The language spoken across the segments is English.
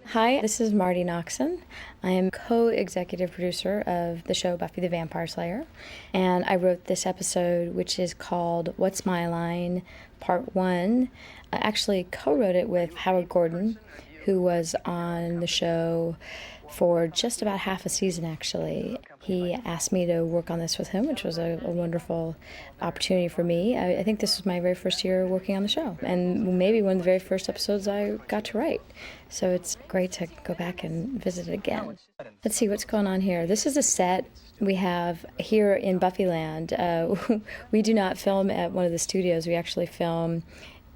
Hi, this is Marty Noxon. I am co-executive producer of the show Buffy the Vampire Slayer, and I wrote this episode, which is called What's My Line, Part 1. I actually co-wrote it with Howard Gordon, who was on the show for just about half a season, actually. He asked me to work on this with him, which was a wonderful opportunity for me. I think this was my very first year working on the show, and maybe one of the very first episodes I got to write. So it's great to go back and visit it again. Let's see what's going on here. This is a set we have here in Buffyland. We do not film at one of the studios. We actually film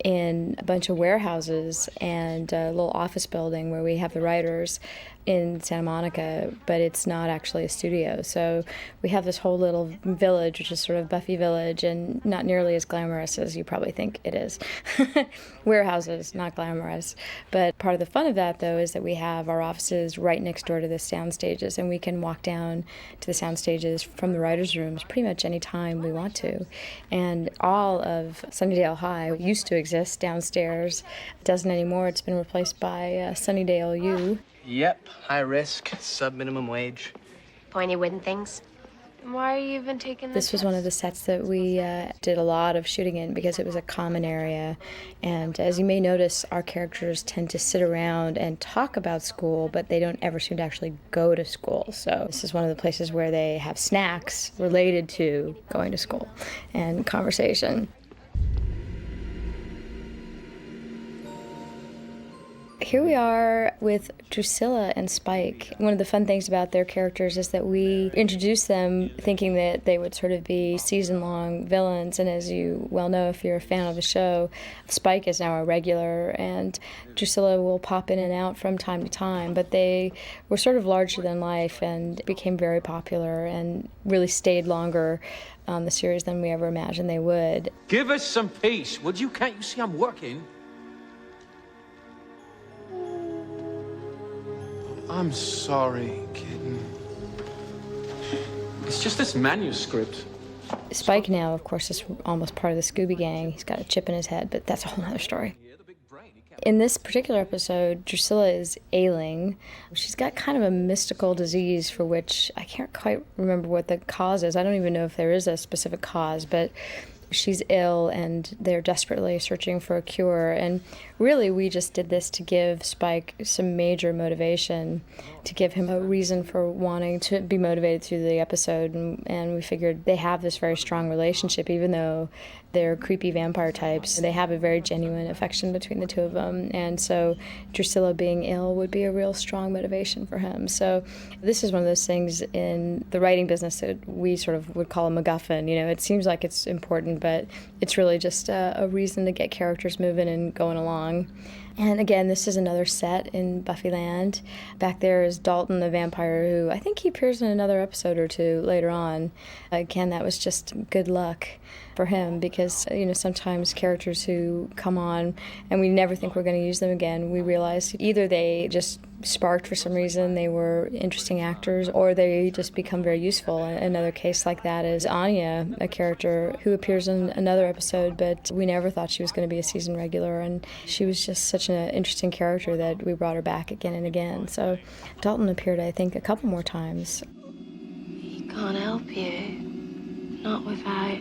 in a bunch of warehouses and a little office building where we have the writers in Santa Monica, but it's not actually a studio. So we have this whole little village, which is sort of Buffy Village, and not nearly as glamorous as you probably think it is. Warehouses, not glamorous. But part of the fun of that, though, is that we have our offices right next door to the sound stages, and we can walk down to the sound stages from the writers' rooms pretty much any time we want to. And all of Sunnydale High used to exist downstairs. It doesn't anymore. It's been replaced by Sunnydale U. Yep, high risk, sub-minimum wage. Pointy wooden things. Why are you even taking this? This was one of the sets that we did a lot of shooting in because it was a common area. And as you may notice, our characters tend to sit around and talk about school, but they don't ever seem to actually go to school. So this is one of the places where they have snacks related to going to school and conversation. Here we are with Drusilla and Spike. One of the fun things about their characters is that we introduced them thinking that they would sort of be season-long villains, and as you well know if you're a fan of the show, Spike is now a regular, and Drusilla will pop in and out from time to time, but they were sort of larger than life and became very popular and really stayed longer on the series than we ever imagined they would. Give us some peace, would you? Can't you see I'm working? I'm sorry, kitten. It's just this manuscript. Spike now, of course, is almost part of the Scooby Gang. He's got a chip in his head, but that's a whole other story. In this particular episode, Drusilla is ailing. She's got kind of a mystical disease for which I can't quite remember what the cause is. I don't even know if there is a specific cause, but she's ill and they're desperately searching for a cure. And really, we just did this to give Spike some major motivation, to give him a reason for wanting to be motivated through the episode. And we figured they have this very strong relationship, even though they're creepy vampire types. They have a very genuine affection between the two of them. And so Drusilla being ill would be a real strong motivation for him. So this is one of those things in the writing business that we sort of would call a MacGuffin. You know, it seems like it's important, but it's really just a reason to get characters moving and going along. And again, this is another set in Buffyland. Back there is Dalton the vampire, who I think he appears in another episode or two later on. Again, that was just good luck for him because, you know, sometimes characters who come on and we never think we're going to use them again, we realize either they just sparked for some reason, they were interesting actors, or they just become very useful. Another case like that is Anya, a character who appears in another episode, but we never thought she was going to be a season regular, and she was just such an interesting character that we brought her back again and again. So Dalton appeared, I think, a couple more times. He can't help you. Not without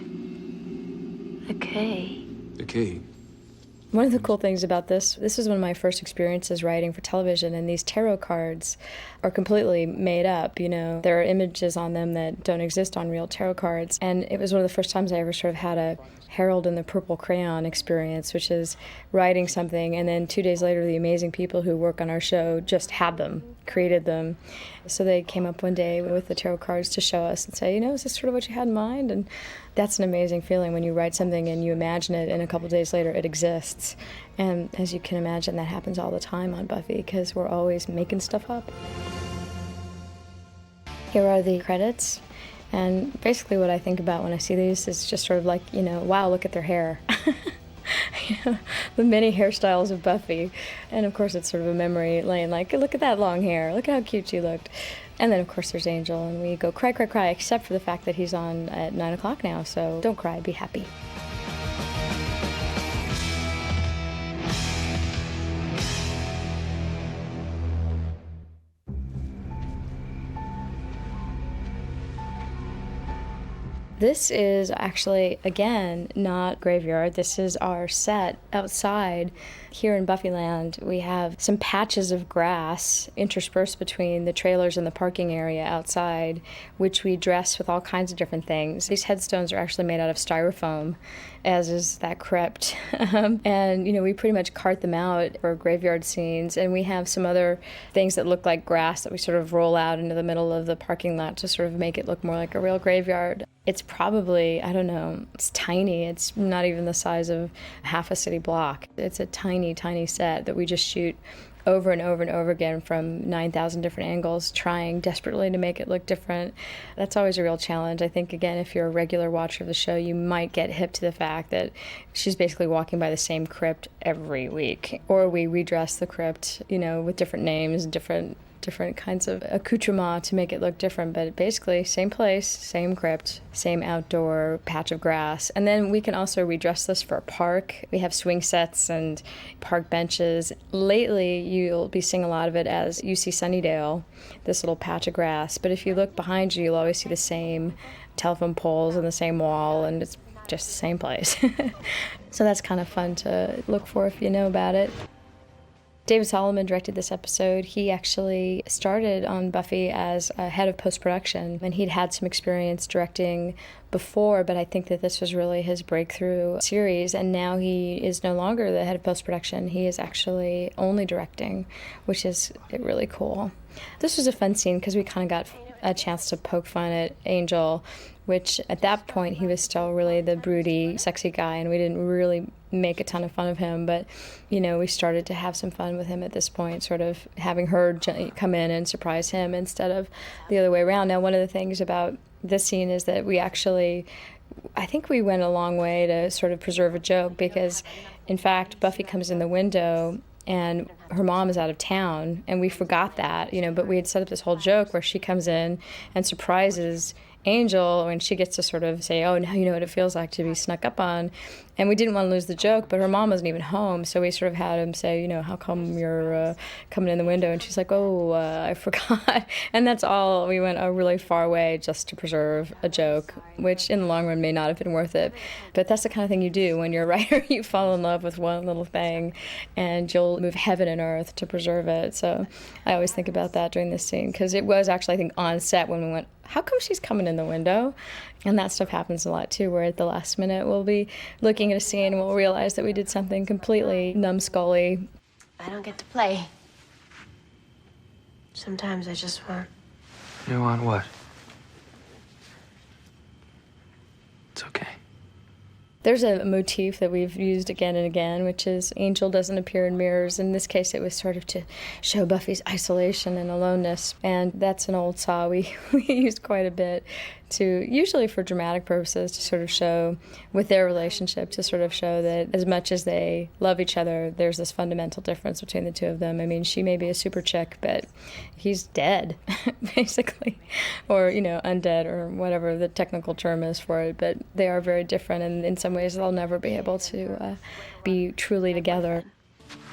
the key. The key? One of the cool things about this was one of my first experiences writing for television, and these tarot cards are completely made up, you know. There are images on them that don't exist on real tarot cards, and it was one of the first times I ever sort of had a Harold and the Purple Crayon experience, which is writing something, and then 2 days later the amazing people who work on our show just had them, created them. So they came up one day with the tarot cards to show us and say, you know, is this sort of what you had in mind? And that's an amazing feeling when you write something and you imagine it, and a couple days later it exists. And as you can imagine, that happens all the time on Buffy because we're always making stuff up. Here are the credits. And basically what I think about when I see these is just sort of like, you know, wow, look at their hair. You know, the many hairstyles of Buffy. And of course it's sort of a memory lane, like, look at that long hair, look at how cute she looked. And then of course there's Angel, and we go cry, cry, cry, except for the fact that he's on at 9 o'clock now, so don't cry, be happy. This is actually, again, not graveyard. This is our set outside. Here in Buffyland, we have some patches of grass interspersed between the trailers and the parking area outside, which we dress with all kinds of different things. These headstones are actually made out of styrofoam, as is that crypt. And, we pretty much cart them out for graveyard scenes. And we have some other things that look like grass that we sort of roll out into the middle of the parking lot to sort of make it look more like a real graveyard. It's probably, I don't know, it's tiny. It's not even the size of half a city block. It's a tiny, tiny set that we just shoot over and over and over again from 9,000 different angles, trying desperately to make it look different. That's always a real challenge. I think, again, if you're a regular watcher of the show, you might get hip to the fact that she's basically walking by the same crypt every week. Or we redress the crypt, with different names, different kinds of accoutrement to make it look different, but basically same place, same crypt, same outdoor patch of grass. And then we can also redress this for a park. We have swing sets and park benches. Lately, you'll be seeing a lot of it as you see Sunnydale, this little patch of grass. But if you look behind you, you'll always see the same telephone poles and the same wall, and it's just the same place. So that's kind of fun to look for if you know about it. David Solomon directed this episode. He actually started on Buffy as a head of post-production, and he'd had some experience directing before, but I think that this was really his breakthrough series, and now he is no longer the head of post-production. He is actually only directing, which is really cool. This was a fun scene because we kind of got a chance to poke fun at Angel, which at that point he was still really the broody, sexy guy, and we didn't really make a ton of fun of him, but we started to have some fun with him at this point, sort of having her come in and surprise him instead of the other way around. Now, one of the things about this scene is that I think we went a long way to sort of preserve a joke, because in fact Buffy comes in the window and her mom is out of town, and we forgot that, but we had set up this whole joke where she comes in and surprises Angel when she gets to sort of say, oh, now you know what it feels like to be snuck up on. And we didn't want to lose the joke, but her mom wasn't even home, so we sort of had him say, how come you're coming in the window? And she's like, I forgot. And that's all. We went a really far way just to preserve a joke, which in the long run may not have been worth it. But that's the kind of thing you do when you're a writer. You fall in love with one little thing, and you'll move heaven and earth to preserve it. So I always think about that during this scene, because it was actually, I think, on set when we went, how come she's coming in the window? And that stuff happens a lot, too, where at the last minute we'll be looking at a scene and we'll realize that we did something completely numbskully. I don't get to play. Sometimes I just want... You want what? It's okay. There's a motif that we've used again and again, which is Angel doesn't appear in mirrors. In this case, it was sort of to show Buffy's isolation and aloneness. And that's an old saw we used quite a bit, usually for dramatic purposes, to sort of show, with their relationship, to sort of show that as much as they love each other, there's this fundamental difference between the two of them. I mean, she may be a super chick, but he's dead, basically, or, undead, or whatever the technical term is for it. But they are very different, and in some ways they'll never be able to be truly together.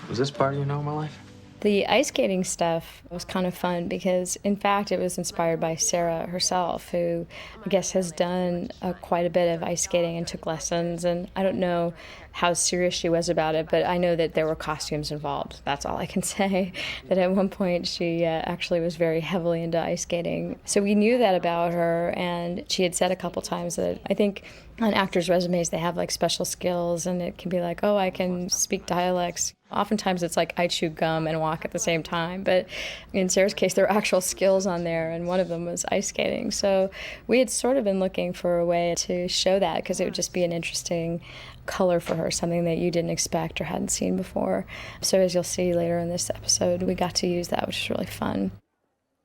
Was this part of your normal life? The ice skating stuff was kind of fun because, in fact, it was inspired by Sarah herself, who I guess has done quite a bit of ice skating and took lessons. And I don't know how serious she was about it, but I know that there were costumes involved. That's all I can say, that at one point she actually was very heavily into ice skating. So we knew that about her, and she had said a couple times that I think on actors' resumes they have like special skills, and it can be like, oh, I can speak dialects. Oftentimes it's like I chew gum and walk at the same time, but in Sarah's case there were actual skills on there, and one of them was ice skating. So we had sort of been looking for a way to show that, because it would just be an interesting color for her, something that you didn't expect or hadn't seen before. So as you'll see later in this episode, we got to use that, which is really fun.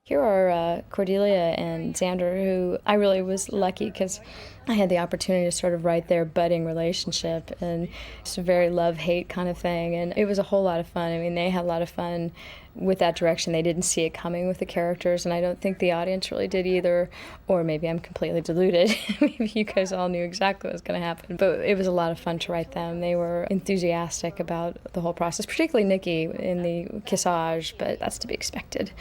Here are Cordelia and Xander, who I really was lucky because I had the opportunity to sort of write their budding relationship, and it's a very love-hate kind of thing, and it was a whole lot of fun. I mean, they had a lot of fun with that direction. They didn't see it coming with the characters, and I don't think the audience really did either, or maybe I'm completely deluded. Maybe you guys all knew exactly what was going to happen, but it was a lot of fun to write them. They were enthusiastic about the whole process, particularly Nikki in the kissage, but that's to be expected.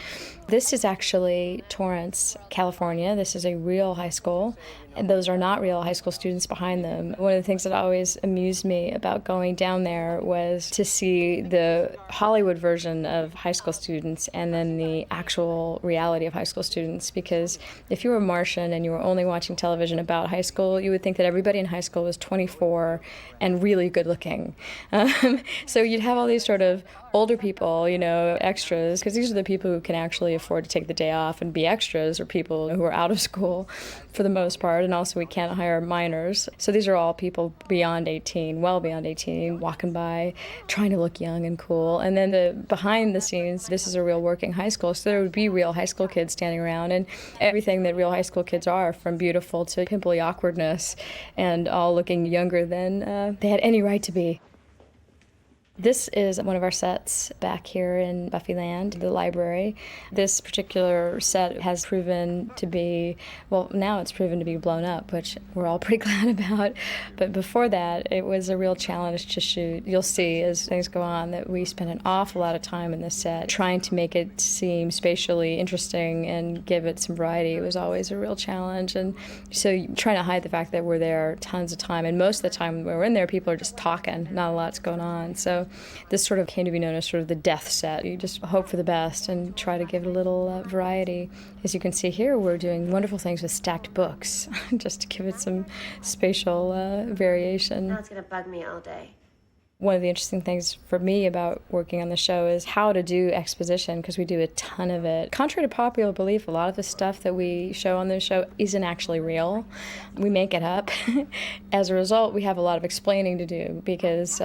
This is actually Torrance, California. This is a real high school. and those are not real high school students behind them. One of the things that always amused me about going down there was to see the Hollywood version of high school students and then the actual reality of high school students, because if you were Martian and you were only watching television about high school, you would think that everybody in high school was 24 and really good looking. So you'd have all these sort of older people, you know, extras, because these are the people who can actually afford to take the day off and be extras, or people who are out of school for the most part, and also we can't hire minors. So these are all people beyond 18, well beyond 18, walking by, trying to look young and cool. And then the behind the scenes, this is a real working high school, so there would be real high school kids standing around, and everything that real high school kids are, from beautiful to pimply awkwardness, and all looking younger than they had any right to be. This is one of our sets back here in Buffyland, the library. This particular set has proven to be, well, now it's proven to be blown up, which we're all pretty glad about. But before that, it was a real challenge to shoot. You'll see as things go on that we spent an awful lot of time in this set trying to make it seem spatially interesting and give it some variety. It was always a real challenge. And so trying to hide the fact that we're there tons of time. And most of the time when we're in there, people are just talking, not a lot's going on. So this sort of came to be known as sort of the death set. You just hope for the best and try to give it a little variety. As you can see here, we're doing wonderful things with stacked books, just to give it some spatial variation. Now it's gonna bug me all day. One of the interesting things for me about working on the show is how to do exposition, because we do a ton of it. Contrary to popular belief, a lot of the stuff that we show on the show isn't actually real. We make it up. As a result, we have a lot of explaining to do, because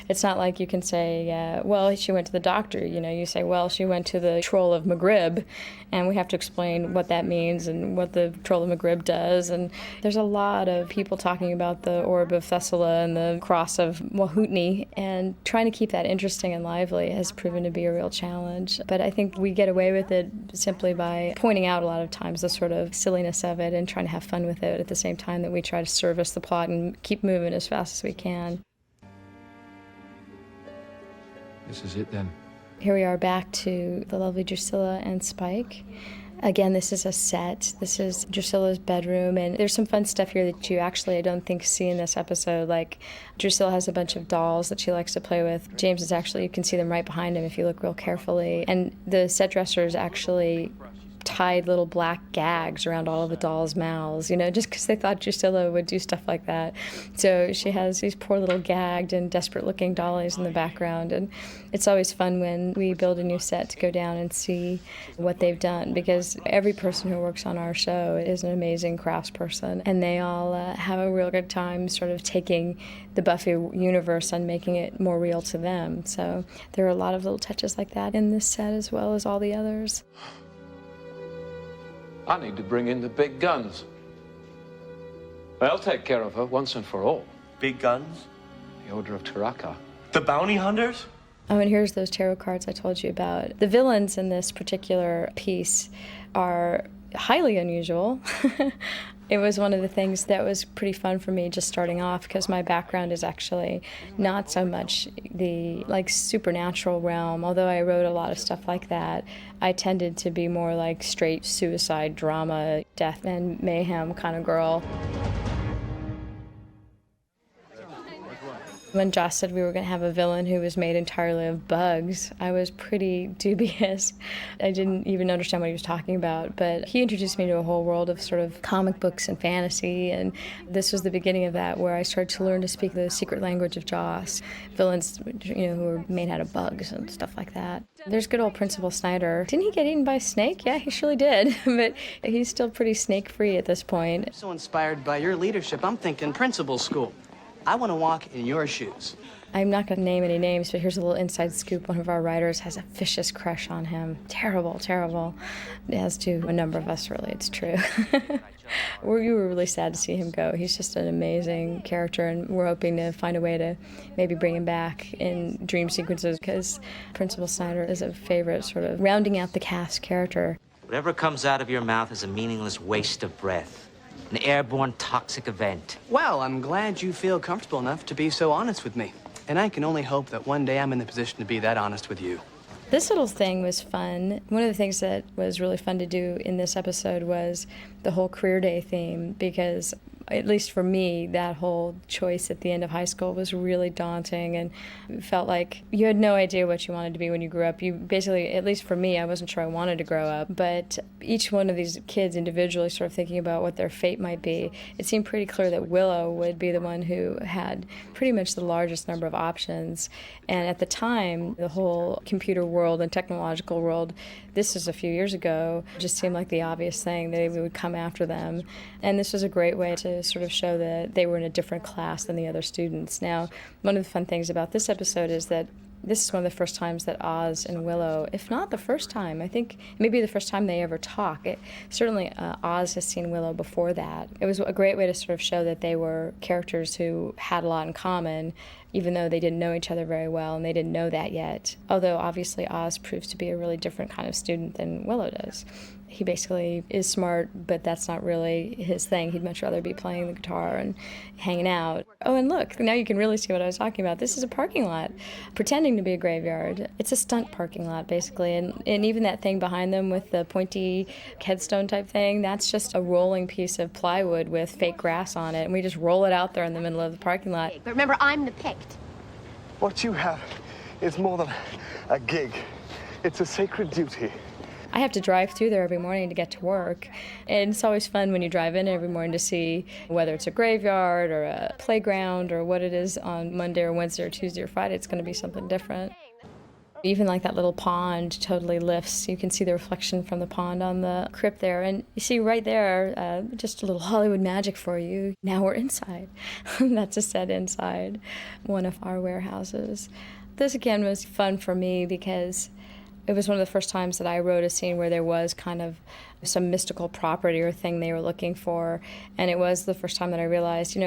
it's not like you can say, well, she went to the doctor. You know, you say, well, she went to the Troll of Maghrib, and we have to explain what that means and what the Troll of Maghrib does. And there's a lot of people talking about the Orb of Thessaly and the Cross of Wahutni, and trying to keep that interesting and lively has proven to be a real challenge. But I think we get away with it simply by pointing out a lot of times the sort of silliness of it and trying to have fun with it at the same time that we try to service the plot and keep moving as fast as we can. This is it then. Here we are back to the lovely Drusilla and Spike. Again, this is a set. This is Drusilla's bedroom, and there's some fun stuff here that you actually, I don't think, see in this episode. Like, Drusilla has a bunch of dolls that she likes to play with. James is actually, you can see them right behind him if you look real carefully. And the set dressers actually tied little black gags around all of the dolls' mouths, you know, just because they thought Drusilla would do stuff like that. So she has these poor little gagged and desperate-looking dollies in the background, and it's always fun when we build a new set to go down and see what they've done, because every person who works on our show is an amazing craftsperson, and they all have a real good time sort of taking the Buffy universe and making it more real to them. So there are a lot of little touches like that in this set as well as all the others. I need to bring in the big guns. I'll take care of her once and for all. Big guns? The Order of Taraka. The bounty hunters? Oh, and here's those tarot cards I told you about. The villains in this particular piece are highly unusual. It was one of the things that was pretty fun for me just starting off, because my background is actually not so much the supernatural realm, although I wrote a lot of stuff like that. I tended to be more like straight suicide drama, death and mayhem kind of girl. When Joss said we were going to have a villain who was made entirely of bugs, I was pretty dubious. I didn't even understand what he was talking about, but he introduced me to a whole world of sort of comic books and fantasy, and this was the beginning of that, where I started to learn to speak the secret language of Joss. Villains, you know, who were made out of bugs and stuff like that. There's good old Principal Snyder. Didn't he get eaten by a snake? Yeah, he surely did, but he's still pretty snake-free at this point. So inspired by your leadership, I'm thinking principal school. I want to walk in your shoes. I'm not going to name any names, but here's a little inside scoop. One of our writers has a vicious crush on him. Terrible, terrible. As to a number of us, really, it's true. We were really sad to see him go. He's just an amazing character, and we're hoping to find a way to maybe bring him back in dream sequences, because Principal Snyder is a favorite sort of rounding out the cast character. Whatever comes out of your mouth is a meaningless waste of breath. An airborne toxic event. Well, I'm glad you feel comfortable enough to be so honest with me. And I can only hope that one day I'm in the position to be that honest with you. This little thing was fun. One of the things that was really fun to do in this episode was the whole career day theme, because at least for me, that whole choice at the end of high school was really daunting, and it felt like you had no idea what you wanted to be when you grew up. You basically, at least for me, I wasn't sure I wanted to grow up, but each one of these kids individually sort of thinking about what their fate might be, it seemed pretty clear that Willow would be the one who had pretty much the largest number of options. And at the time, the whole computer world and technological world, this was a few years ago, just seemed like the obvious thing that we would come after them. And this was a great way to sort of show that they were in a different class than the other students. Now, one of the fun things about this episode is that this is one of the first times that Oz and Willow, if not the first time, I think maybe the first time they ever talk. Certainly Oz has seen Willow before that. It was a great way to sort of show that they were characters who had a lot in common, even though they didn't know each other very well, and they didn't know that yet. Although obviously Oz proves to be a really different kind of student than Willow does. He basically is smart, but that's not really his thing. He'd much rather be playing the guitar and hanging out. Oh, and look, now you can really see what I was talking about. This is a parking lot, pretending to be a graveyard. It's a stunt parking lot, basically, and even that thing behind them with the pointy headstone type thing, that's just a rolling piece of plywood with fake grass on it, and we just roll it out there in the middle of the parking lot. But remember, I'm the picked. What you have is more than a gig. It's a sacred duty. I have to drive through there every morning to get to work, and it's always fun when you drive in every morning to see whether it's a graveyard or a playground or what it is on Monday or Wednesday or Tuesday or Friday. It's going to be something different. Even like that little pond totally lifts. You can see the reflection from the pond on the crypt there, and you see right there, just a little Hollywood magic for you. Now we're inside. That's a set inside one of our warehouses. This again was fun for me because it was one of the first times that I wrote a scene where there was kind of some mystical property or thing they were looking for. And it was the first time that I realized,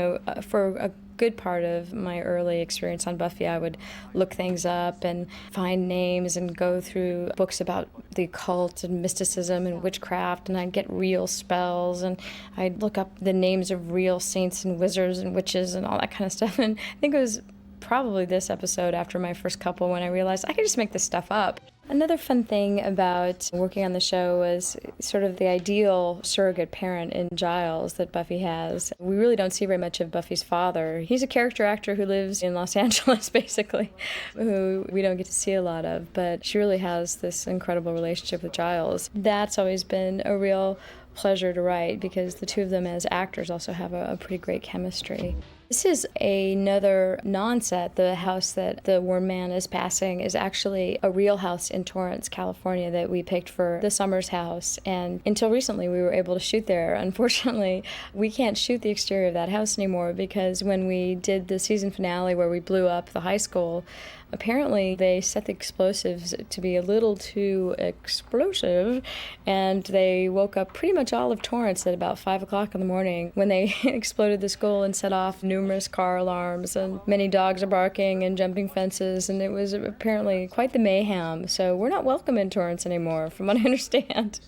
for a good part of my early experience on Buffy, I would look things up and find names and go through books about the occult and mysticism and witchcraft, and I'd get real spells, and I'd look up the names of real saints and wizards and witches and all that kind of stuff. And I think it was probably this episode after my first couple when I realized I could just make this stuff up. Another fun thing about working on the show was sort of the ideal surrogate parent in Giles that Buffy has. We really don't see very much of Buffy's father. He's a character actor who lives in Los Angeles, basically, who we don't get to see a lot of, but she really has this incredible relationship with Giles. That's always been a real pleasure to write because the two of them as actors also have a pretty great chemistry. This is another non-set. The house that the Worm Man is passing is actually a real house in Torrance, California that we picked for the Summers house. And until recently, we were able to shoot there. Unfortunately, we can't shoot the exterior of that house anymore because when we did the season finale where we blew up the high school, apparently they set the explosives to be a little too explosive, and they woke up pretty much all of Torrance at about 5 o'clock in the morning when they exploded the school and set off numerous car alarms, and many dogs are barking and jumping fences, and it was apparently quite the mayhem. So we're not welcome in Torrance anymore, from what I understand.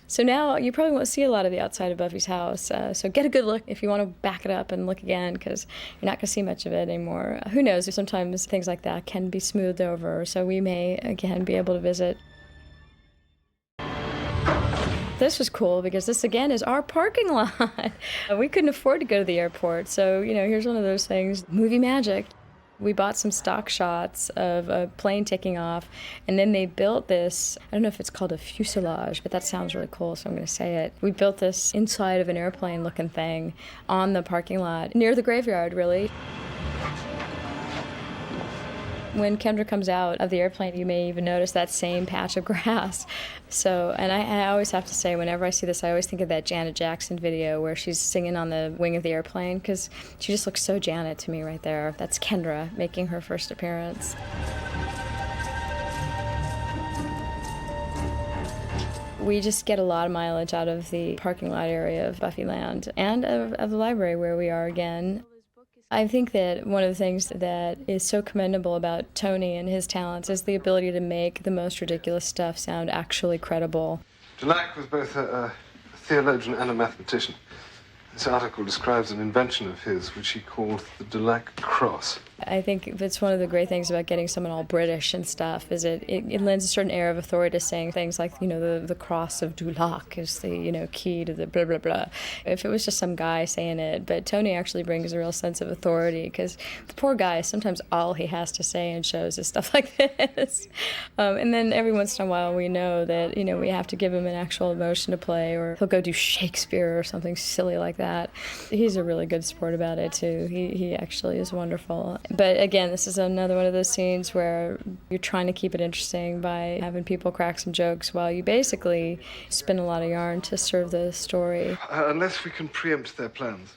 So now you probably won't see a lot of the outside of Buffy's house, so get a good look if you want to back it up and look again, because you're not going to see much of it anymore. Who knows, sometimes things like that can be smoothed over, so we may again be able to visit. This was cool because this again is our parking lot. We couldn't afford to go to the airport, so here's one of those things, movie magic. We bought some stock shots of a plane taking off, and then they built this, I don't know if it's called a fuselage, but that sounds really cool, so I'm going to say it. We built this inside of an airplane looking thing on the parking lot near the graveyard, really. When Kendra comes out of the airplane, you may even notice that same patch of grass. So, and I always have to say, whenever I see this, I always think of that Janet Jackson video where she's singing on the wing of the airplane, because she just looks so Janet to me right there. That's Kendra making her first appearance. We just get a lot of mileage out of the parking lot area of Buffyland and of the library where we are again. I think that one of the things that is so commendable about Tony and his talents is the ability to make the most ridiculous stuff sound actually credible. Dulac was both a theologian and a mathematician. This article describes an invention of his, which he called the Dulac cross. I think that's one of the great things about getting someone all British and stuff, is it lends a certain air of authority to saying things like, the cross of Dulac is the, key to the blah, blah, blah. If it was just some guy saying it, but Tony actually brings a real sense of authority, because the poor guy, sometimes all he has to say in shows is stuff like this. And then every once in a while we know that, we have to give him an actual emotion to play, or he'll go do Shakespeare or something silly like that. He's a really good sport about it, too. He actually is wonderful. But again, this is another one of those scenes where you're trying to keep it interesting by having people crack some jokes while you basically spin a lot of yarn to serve the story. Unless we can preempt their plans.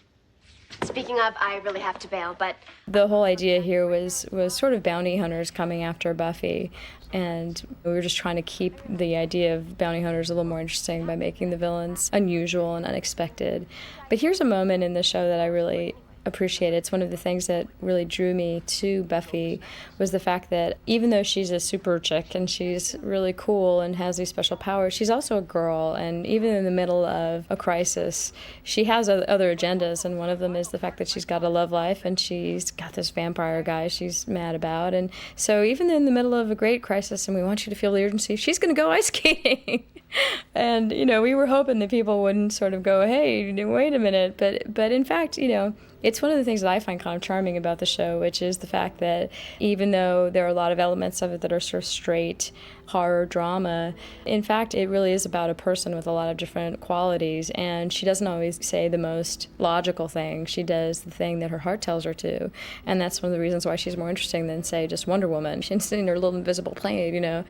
Speaking of, I really have to bail, but... The whole idea here was sort of bounty hunters coming after Buffy, and we were just trying to keep the idea of bounty hunters a little more interesting by making the villains unusual and unexpected. But here's a moment in the show that I really appreciate. It's one of the things that really drew me to Buffy, was the fact that even though she's a super chick and she's really cool and has these special powers, she's also a girl, and even in the middle of a crisis, she has other agendas, and one of them is the fact that she's got a love life and she's got this vampire guy she's mad about. And so even in the middle of a great crisis and we want you to feel the urgency, she's going to go ice skating. And, we were hoping that people wouldn't sort of go, hey, wait a minute. But in fact, it's one of the things that I find kind of charming about the show, which is the fact that even though there are a lot of elements of it that are sort of straight horror drama, in fact, it really is about a person with a lot of different qualities. And she doesn't always say the most logical thing. She does the thing that her heart tells her to. And that's one of the reasons why she's more interesting than, say, just Wonder Woman. She's in her little invisible plane,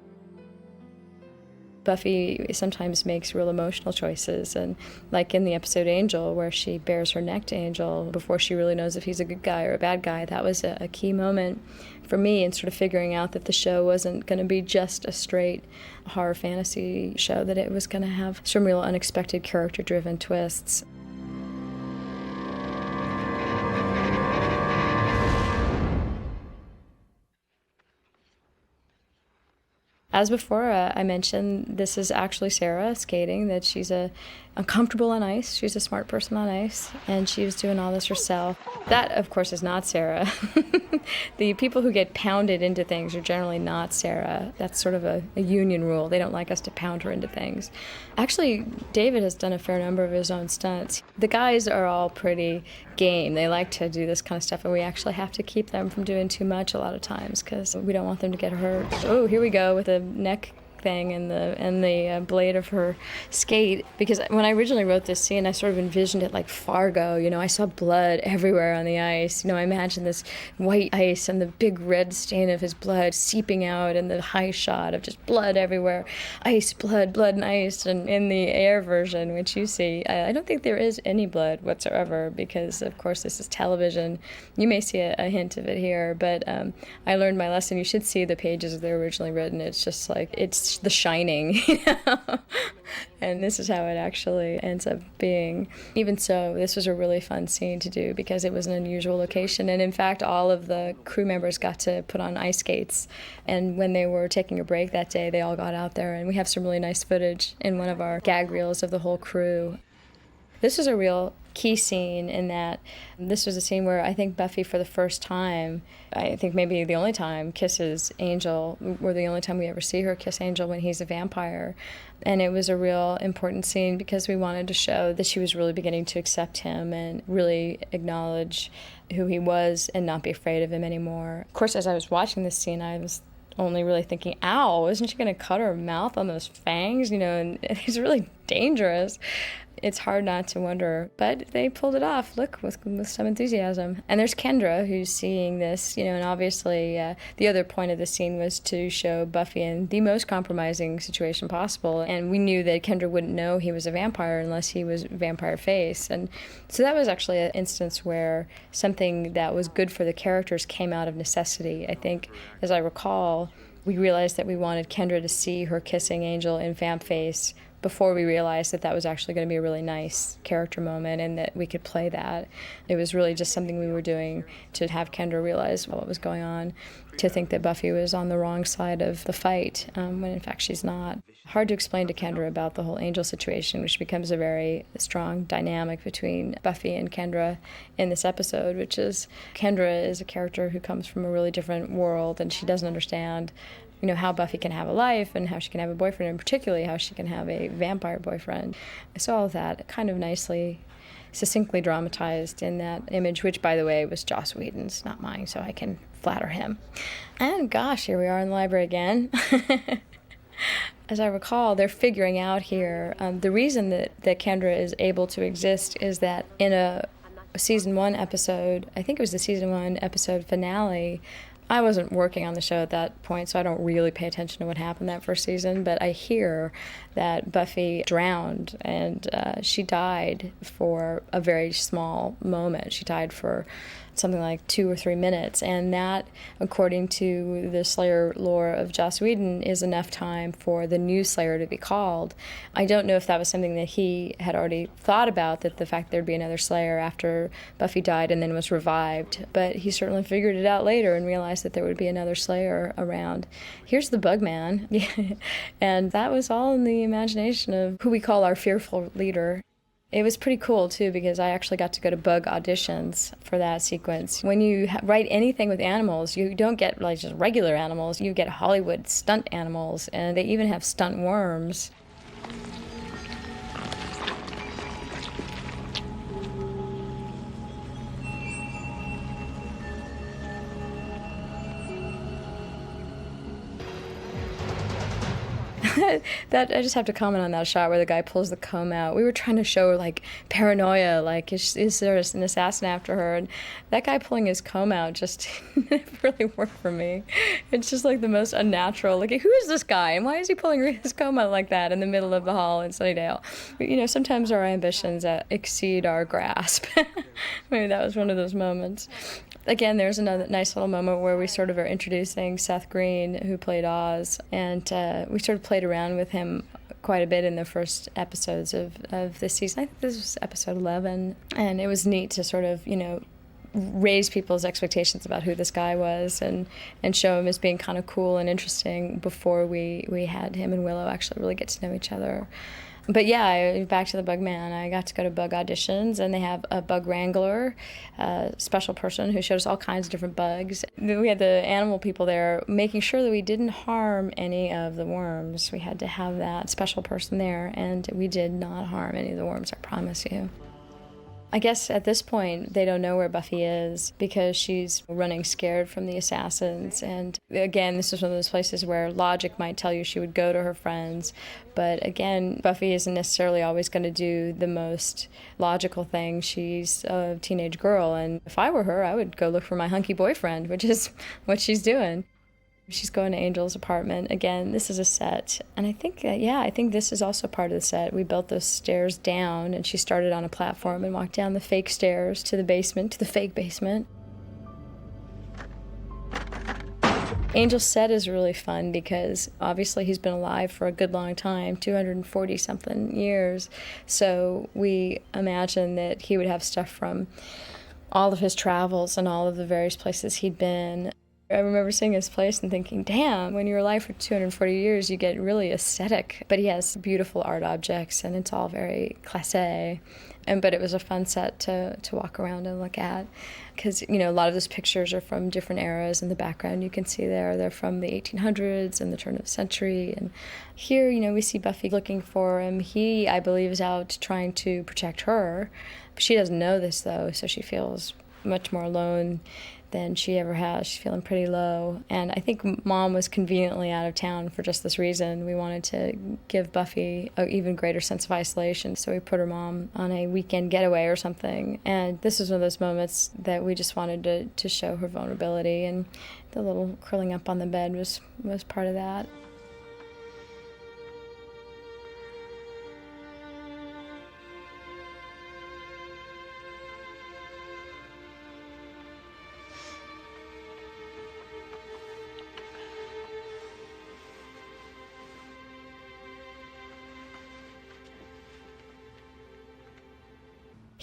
Buffy sometimes makes real emotional choices, and like in the episode Angel, where she bares her neck to Angel before she really knows if he's a good guy or a bad guy, that was a key moment for me in sort of figuring out that the show wasn't going to be just a straight horror fantasy show, that it was going to have some real unexpected character-driven twists. As before, I mentioned, this is actually Sarah skating, that she's uncomfortable on ice. She's a smart person on ice, and she was doing all this herself. That, of course, is not Sarah. The people who get pounded into things are generally not Sarah. That's sort of a union rule. They don't like us to pound her into things. Actually, David has done a fair number of his own stunts. The guys are all pretty game. They like to do this kind of stuff, and we actually have to keep them from doing too much a lot of times because we don't want them to get hurt. Oh, here we go with the neck thing and the blade of her skate, because when I originally wrote this scene, I sort of envisioned it like Fargo. I saw blood everywhere on the ice. I imagined this white ice and the big red stain of his blood seeping out, and the high shot of just blood everywhere, ice, blood, and ice. And in the air version, which you see, I don't think there is any blood whatsoever, because of course this is television. You may see a hint of it here, but I learned my lesson. You should see the pages they're originally written. It's just like, it's The Shining, and this is how it actually ends up being. Even so, this was a really fun scene to do because it was an unusual location, and in fact, all of the crew members got to put on ice skates, and when they were taking a break that day, they all got out there, and we have some really nice footage in one of our gag reels of the whole crew. This is a real key scene in that this was a scene where I think Buffy, for the first time, I think maybe the only time, kisses Angel. We're the only time we ever see her kiss Angel when he's a vampire. And it was a real important scene because we wanted to show that she was really beginning to accept him and really acknowledge who he was and not be afraid of him anymore. Of course, as I was watching this scene, I was only really thinking, ow, isn't she going to cut her mouth on those fangs? And it's really dangerous. It's hard not to wonder, but they pulled it off, look, with some enthusiasm. And there's Kendra, who's seeing this, and obviously the other point of the scene was to show Buffy in the most compromising situation possible, and we knew that Kendra wouldn't know he was a vampire unless he was vampire face. And so that was actually an instance where something that was good for the characters came out of necessity. I think, as I recall, we realized that we wanted Kendra to see her kissing Angel in vamp face before we realized that was actually going to be a really nice character moment and that we could play that. It was really just something we were doing to have Kendra realize what was going on. to think that Buffy was on the wrong side of the fight, when in fact she's not. Hard to explain to Kendra about the whole Angel situation, which becomes a very strong dynamic between Buffy and Kendra in this episode, which is Kendra is a character who comes from a really different world, and she doesn't understand how Buffy can have a life and how she can have a boyfriend, and particularly how she can have a vampire boyfriend. So all of that kind of nicely, succinctly dramatized in that image, which, by the way, was Joss Whedon's, not mine, so I can flatter him. And gosh, here we are in the library again. As I recall, they're figuring out here, the reason that Kendra is able to exist is that in a season 1 episode, I think it was the season 1 episode finale, I wasn't working on the show at that point, so I don't really pay attention to what happened that first season, but I hear that Buffy drowned, and she died for a very small moment. She died for something like 2 or 3 minutes, and that, according to the Slayer lore of Joss Whedon, is enough time for the new Slayer to be called. I don't know if that was something that he had already thought about, that the fact there'd be another Slayer after Buffy died and then was revived, but he certainly figured it out later and realized that there would be another Slayer around. Here's the Bugman, and that was all in the imagination of who we call our fearful leader. It was pretty cool, too, because I actually got to go to bug auditions for that sequence. When you write anything with animals, you don't get like just regular animals. You get Hollywood stunt animals, and they even have stunt worms. That I just have to comment on that shot where the guy pulls the comb out. We were trying to show like paranoia, like is there an assassin after her? And that guy pulling his comb out just really worked for me. It's just like the most unnatural. Like, who is this guy and why is he pulling his comb out like that in the middle of the hall in Sunnydale? Sometimes our ambitions exceed our grasp. Maybe that was one of those moments. Again, there's another nice little moment where we sort of are introducing Seth Green, who played Oz, and we sort of played around with him quite a bit in the first episodes of this season. I think this was episode 11, and it was neat to sort of, raise people's expectations about who this guy was and show him as being kind of cool and interesting before we had him and Willow actually really get to know each other. But yeah, back to the Bugman, I got to go to bug auditions, and they have a bug wrangler, a special person who showed us all kinds of different bugs. We had the animal people there making sure that we didn't harm any of the worms. We had to have that special person there, and we did not harm any of the worms, I promise you. I guess at this point, they don't know where Buffy is because she's running scared from the assassins. And again, this is one of those places where logic might tell you she would go to her friends. But again, Buffy isn't necessarily always going to do the most logical thing. She's a teenage girl. And if I were her, I would go look for my hunky boyfriend, which is what she's doing. She's going to Angel's apartment. Again, this is a set. And I think this is also part of the set. We built those stairs down, and she started on a platform and walked down the fake stairs to the basement, to the fake basement. Angel's set is really fun because obviously he's been alive for a good long time, 240-something years. So we imagine that he would have stuff from all of his travels and all of the various places he'd been. I remember seeing his place and thinking, damn, when you're alive for 240 years, you get really aesthetic. But he has beautiful art objects, and it's all very classé. But it was a fun set to walk around and look at. Because, a lot of those pictures are from different eras in the background. You can see they're from the 1800s and the turn of the century. And here, we see Buffy looking for him. He, I believe, is out trying to protect her. But she doesn't know this, though, so she feels much more alone than she ever has. She's feeling pretty low. And I think Mom was conveniently out of town for just this reason. We wanted to give Buffy an even greater sense of isolation, so we put her mom on a weekend getaway or something. And this was one of those moments that we just wanted to show her vulnerability, and the little curling up on the bed was part of that.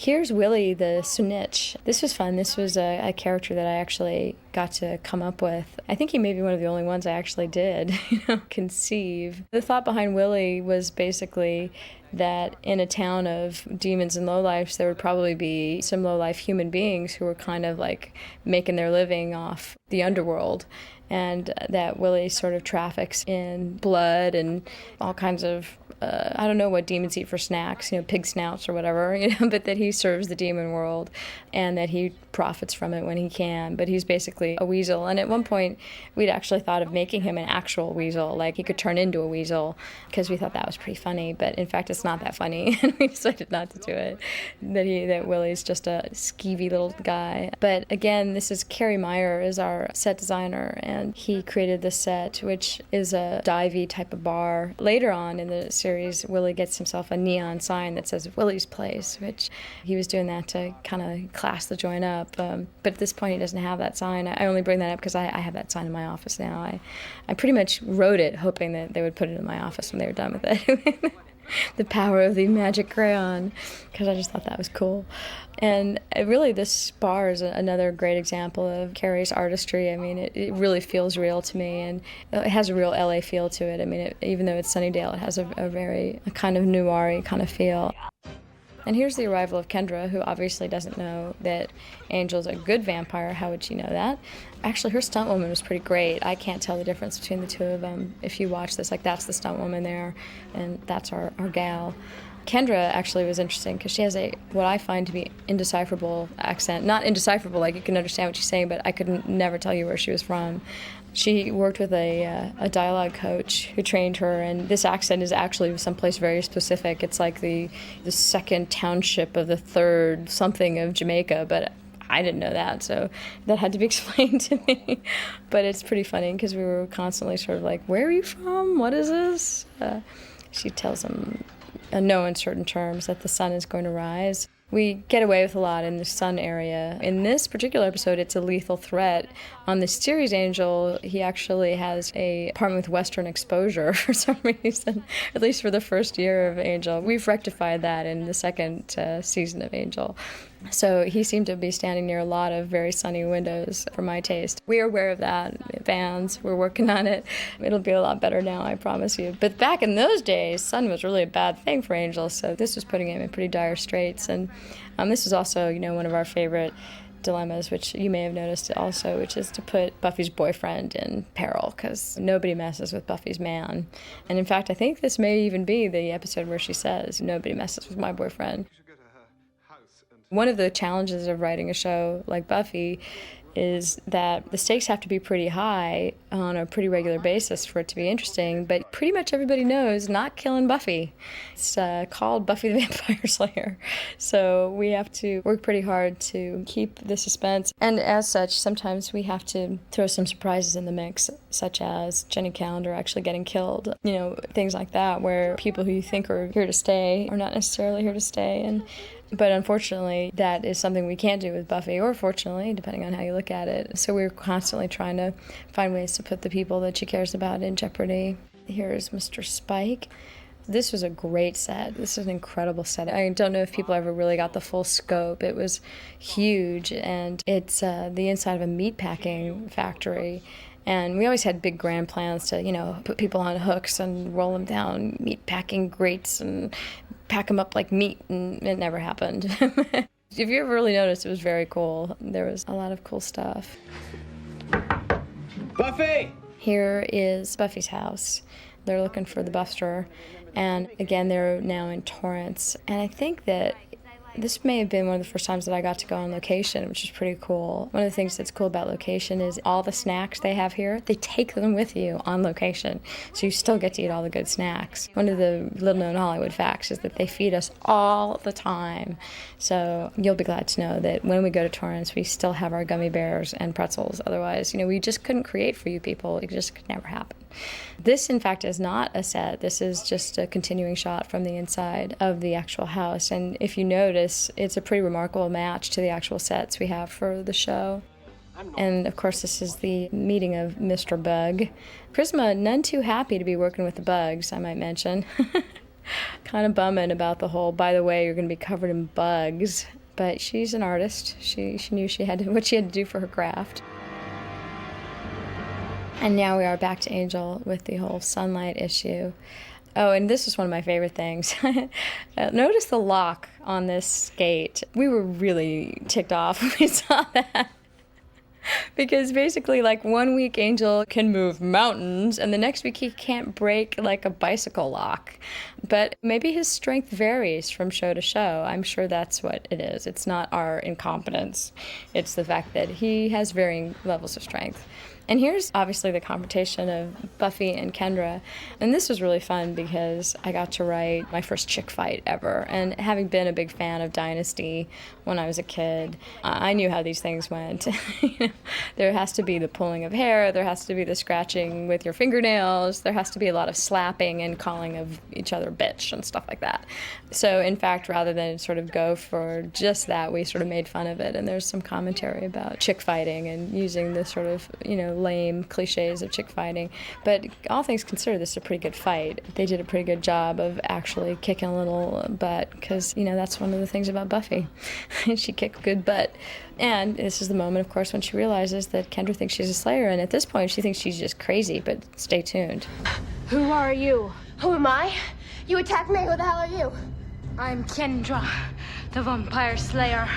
Here's Willie the Snitch. This was fun. This was a character that I actually got to come up with. I think he may be one of the only ones I actually did, conceive. The thought behind Willie was basically that in a town of demons and lowlifes, there would probably be some lowlife human beings who were kind of like making their living off the underworld. And that Willie sort of traffics in blood and all kinds of, I don't know what demons eat for snacks, pig snouts or whatever, but that he serves the demon world and that he profits from it when he can. But he's basically a weasel. And at one point, we'd actually thought of making him an actual weasel, like he could turn into a weasel, because we thought that was pretty funny. But in fact, it's not that funny, and we decided not to do it. That Willie's just a skeevy little guy. But again, this is Carrie Meyer is our set designer, and he created this set, which is a divey type of bar. Later on in the series, Willie gets himself a neon sign that says Willie's Place, which he was doing that to kind of class the joint up. But at this point, he doesn't have that sign. I only bring that up because I have that sign in my office now. I pretty much wrote it hoping that they would put it in my office when they were done with it. The power of the magic crayon, because I just thought that was cool. And really, this bar is another great example of Carrie's artistry. I mean, it really feels real to me, and it has a real LA feel to it. I mean, even though it's Sunnydale, it has a kind of noir-y kind of feel. And here's the arrival of Kendra, who obviously doesn't know that Angel's a good vampire. How would she know that? Actually, her stunt woman was pretty great. I can't tell the difference between the two of them. If you watch this, like, that's the stunt woman there, and that's our gal. Kendra actually was interesting because she has what I find to be indecipherable accent. Not indecipherable, like you can understand what she's saying, but I could never tell you where she was from. She worked with a dialogue coach who trained her, and this accent is actually someplace very specific. It's like the second township of the third something of Jamaica, but I didn't know that, so that had to be explained to me. But it's pretty funny because we were constantly sort of like, where are you from? What is this? She tells him in no uncertain terms that the sun is going to rise. We get away with a lot in the sun area. In this particular episode, it's a lethal threat. On the series Angel, he actually has an apartment with Western exposure for some reason, at least for the first year of Angel. We've rectified that in the second season of Angel. So he seemed to be standing near a lot of very sunny windows for my taste. We are aware of that. Fans, we're working on it. It'll be a lot better now, I promise you. But back in those days, sun was really a bad thing for Angel, so this was putting him in pretty dire straits. And this is also, one of our favorite dilemmas, which you may have noticed also, which is to put Buffy's boyfriend in peril, because nobody messes with Buffy's man. And in fact, I think this may even be the episode where she says, nobody messes with my boyfriend. One of the challenges of writing a show like Buffy is that the stakes have to be pretty high on a pretty regular basis for it to be interesting, but pretty much everybody knows not killing Buffy. It's called Buffy the Vampire Slayer, so we have to work pretty hard to keep the suspense, and as such, sometimes we have to throw some surprises in the mix, such as Jenny Calendar actually getting killed, things like that, where people who you think are here to stay are not necessarily here to stay, but unfortunately, that is something we can't do with Buffy, or fortunately, depending on how you look at it. So we're constantly trying to find ways to put the people that she cares about in jeopardy. Here's Mr. Spike. This was a great set. This is an incredible set. I don't know if people ever really got the full scope. It was huge, and it's the inside of a meatpacking factory. And we always had big grand plans to, put people on hooks and roll them down meatpacking grates and pack them up like meat, and it never happened. If you ever really noticed, it was very cool. There was a lot of cool stuff. Buffy! Here is Buffy's house. They're looking for the Buster, and again, they're now in Torrance. And I think that this may have been one of the first times that I got to go on location, which is pretty cool. One of the things that's cool about location is all the snacks they have here, they take them with you on location, so you still get to eat all the good snacks. One of the little-known Hollywood facts is that they feed us all the time. So you'll be glad to know that when we go to Torrance, we still have our gummy bears and pretzels. Otherwise, we just couldn't create for you people. It just could never happen. This, in fact, is not a set. This is just a continuing shot from the inside of the actual house. And if you notice, it's a pretty remarkable match to the actual sets we have for the show. And, of course, this is the meeting of Mr. Bug. Prisma, none too happy to be working with the bugs, I might mention. kind of bumming about the whole, by the way, you're going to be covered in bugs. But she's an artist. She knew what she had to do for her craft. And now we are back to Angel with the whole sunlight issue. Oh, and this is one of my favorite things. Notice the lock on this skate. We were really ticked off when we saw that. Because basically, like, 1 week Angel can move mountains, and the next week he can't break, like, a bicycle lock. But maybe his strength varies from show to show. I'm sure that's what it is. It's not our incompetence. It's the fact that he has varying levels of strength. And here's obviously the confrontation of Buffy and Kendra. And this was really fun because I got to write my first chick fight ever. And having been a big fan of Dynasty when I was a kid, I knew how these things went. There has to be the pulling of hair, there has to be the scratching with your fingernails, there has to be a lot of slapping and calling of each other bitch and stuff like that. So in fact, rather than sort of go for just that, we sort of made fun of it. And there's some commentary about chick fighting and using the sort of, lame cliches of chick fighting. But all things considered, this is a pretty good fight. They did a pretty good job of actually kicking a little butt, because, that's one of the things about Buffy. She kicked good butt. And this is the moment, of course, when she realizes that Kendra thinks she's a Slayer, and at this point she thinks she's just crazy, but stay tuned. Who are you? Who am I? You attacked me. Who the hell are you? I'm Kendra, the Vampire Slayer.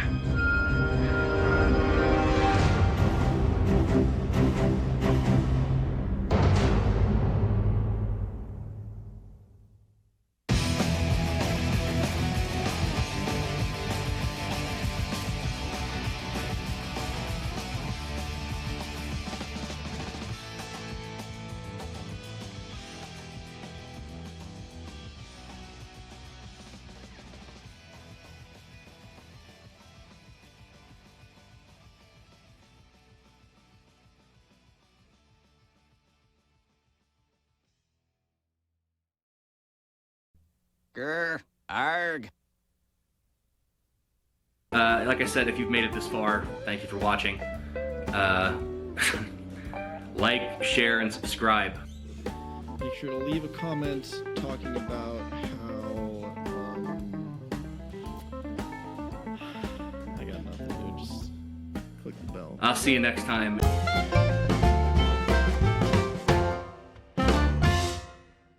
Grr, arg. Like I said, if you've made it this far, thank you for watching. Like, share, and subscribe. Make sure to leave a comment talking about how, I got nothing, dude. Just click the bell. I'll see you next time.